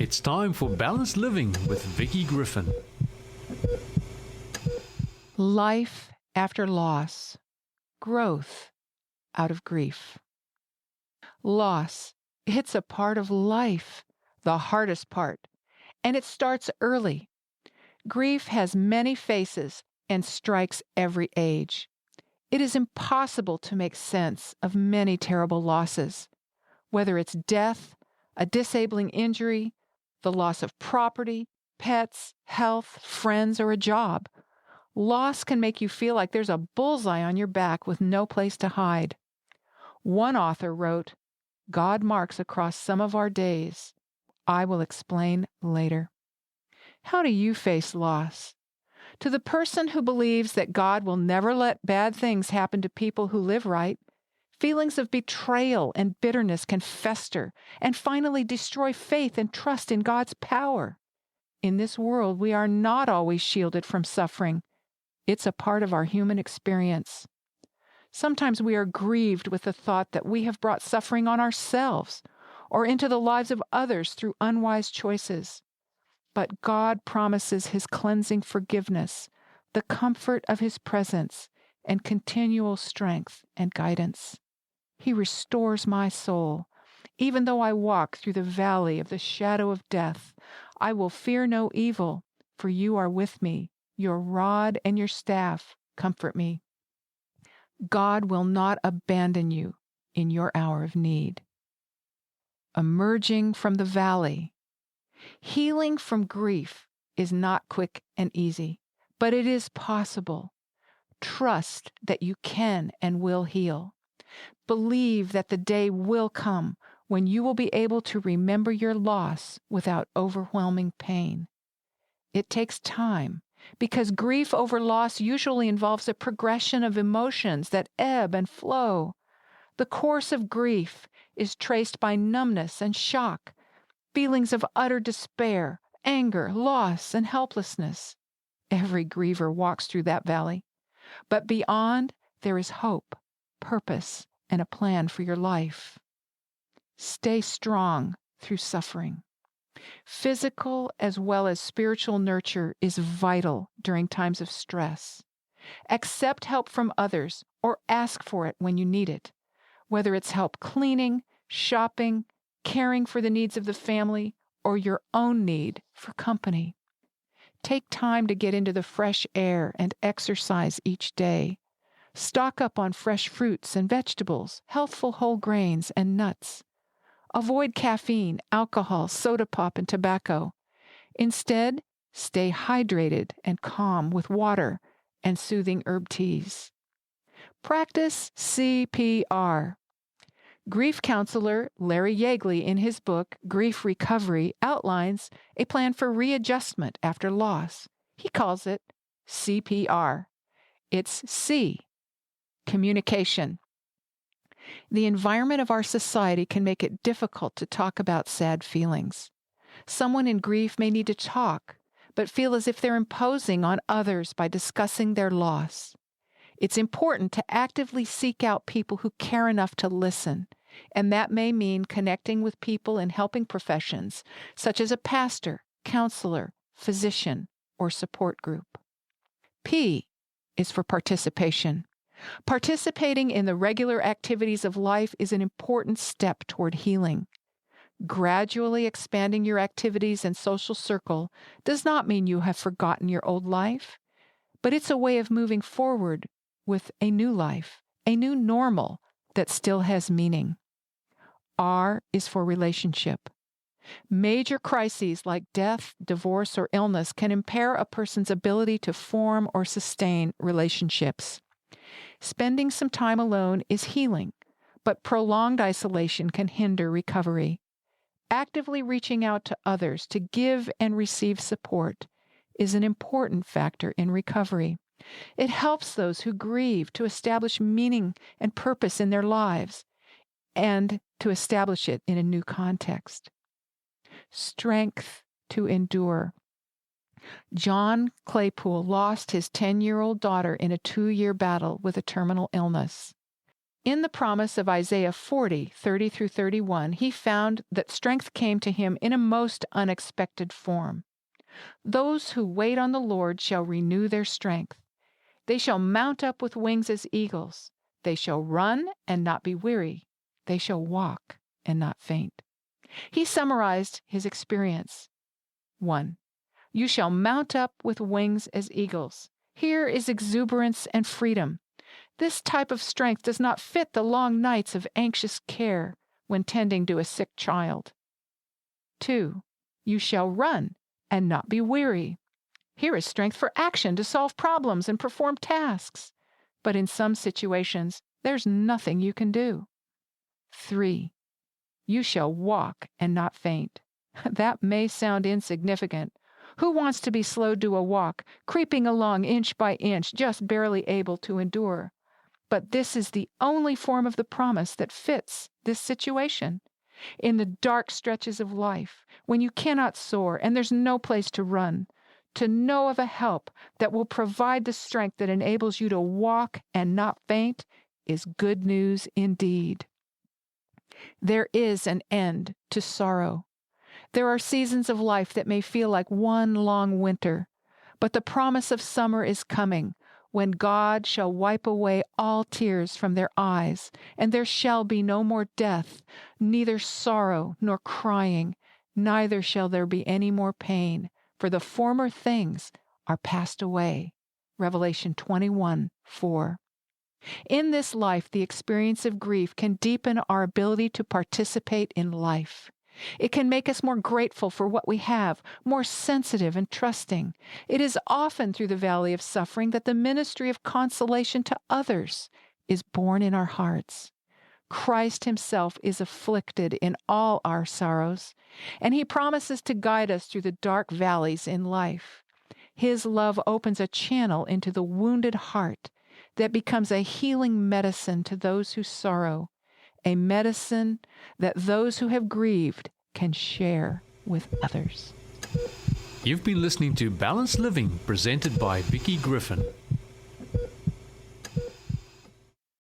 It's time for Balanced Living with Vicki Griffin. Life after loss. Growth out of grief. Loss. It's a part of life, the hardest part, and it starts early. Grief has many faces and strikes every age. It is impossible to make sense of many terrible losses, whether it's death, a disabling injury, the loss of property, pets, health, friends, or a job. Loss can make you feel like there's a bullseye on your back with no place to hide. One author wrote, "God marks across some of our days. I will explain later." How do you face loss? To the person who believes that God will never let bad things happen to people who live right, feelings of betrayal and bitterness can fester and finally destroy faith and trust in God's power. In this world, we are not always shielded from suffering. It's a part of our human experience. Sometimes we are grieved with the thought that we have brought suffering on ourselves or into the lives of others through unwise choices. But God promises His cleansing forgiveness, the comfort of His presence, and continual strength and guidance. He restores my soul. Even though I walk through the valley of the shadow of death, I will fear no evil, for you are with me. Your rod and your staff comfort me. God will not abandon you in your hour of need. Emerging from the valley. Healing from grief is not quick and easy, but it is possible. Trust that you can and will heal. Believe that the day will come when you will be able to remember your loss without overwhelming pain. It takes time, because grief over loss usually involves a progression of emotions that ebb and flow. The course of grief is traced by numbness and shock, feelings of utter despair, anger, loss, and helplessness. Every griever walks through that valley. But beyond, there is hope, purpose, and a plan for your life. Stay strong through suffering. Physical as well as spiritual nurture is vital during times of stress. Accept help from others or ask for it when you need it, whether it's help cleaning, shopping, caring for the needs of the family, or your own need for company. Take time to get into the fresh air and exercise each day. Stock up on fresh fruits and vegetables, healthful whole grains, and nuts. Avoid caffeine, alcohol, soda pop, and tobacco. Instead, stay hydrated and calm with water and soothing herb teas. Practice CPR. Grief counselor Larry Yeagley, in his book, Grief Recovery, outlines a plan for readjustment after loss. He calls it CPR. It's C, communication. The environment of our society can make it difficult to talk about sad feelings. Someone in grief may need to talk, but feel as if they're imposing on others by discussing their loss. It's important to actively seek out people who care enough to listen, and that may mean connecting with people in helping professions, such as a pastor, counselor, physician, or support group. P is for participation. Participating in the regular activities of life is an important step toward healing. Gradually expanding your activities and social circle does not mean you have forgotten your old life, but it's a way of moving forward with a new life, a new normal that still has meaning. R is for relationship. Major crises like death, divorce, or illness can impair a person's ability to form or sustain relationships. Spending some time alone is healing, but prolonged isolation can hinder recovery. Actively reaching out to others to give and receive support is an important factor in recovery. It helps those who grieve to establish meaning and purpose in their lives and to establish it in a new context. Strength to endure. John Claypool lost his 10-year-old daughter in a 2-year battle with a terminal illness. In the promise of Isaiah 40:30 through 31, he found that strength came to him in a most unexpected form. Those who wait on the Lord shall renew their strength. They shall mount up with wings as eagles. They shall run and not be weary. They shall walk and not faint. He summarized his experience. 1. You shall mount up with wings as eagles. Here is exuberance and freedom. This type of strength does not fit the long nights of anxious care when tending to a sick child. 2. You shall run and not be weary. Here is strength for action to solve problems and perform tasks. But in some situations, there's nothing you can do. 3. You shall walk and not faint. That may sound insignificant. Who wants to be slowed to a walk, creeping along inch by inch, just barely able to endure? But this is the only form of the promise that fits this situation. In the dark stretches of life, when you cannot soar and there's no place to run, to know of a help that will provide the strength that enables you to walk and not faint is good news indeed. There is an end to sorrow. There are seasons of life that may feel like one long winter, but the promise of summer is coming, when God shall wipe away all tears from their eyes, and there shall be no more death, neither sorrow nor crying, neither shall there be any more pain, for the former things are passed away. Revelation 21:4. In this life, the experience of grief can deepen our ability to participate in life. It can make us more grateful for what we have, more sensitive and trusting. It is often through the valley of suffering that the ministry of consolation to others is born in our hearts. Christ himself is afflicted in all our sorrows, and he promises to guide us through the dark valleys in life. His love opens a channel into the wounded heart that becomes a healing medicine to those who sorrow, a medicine that those who have grieved can share with others. You've been listening to Balanced Living, presented by Vicki Griffin.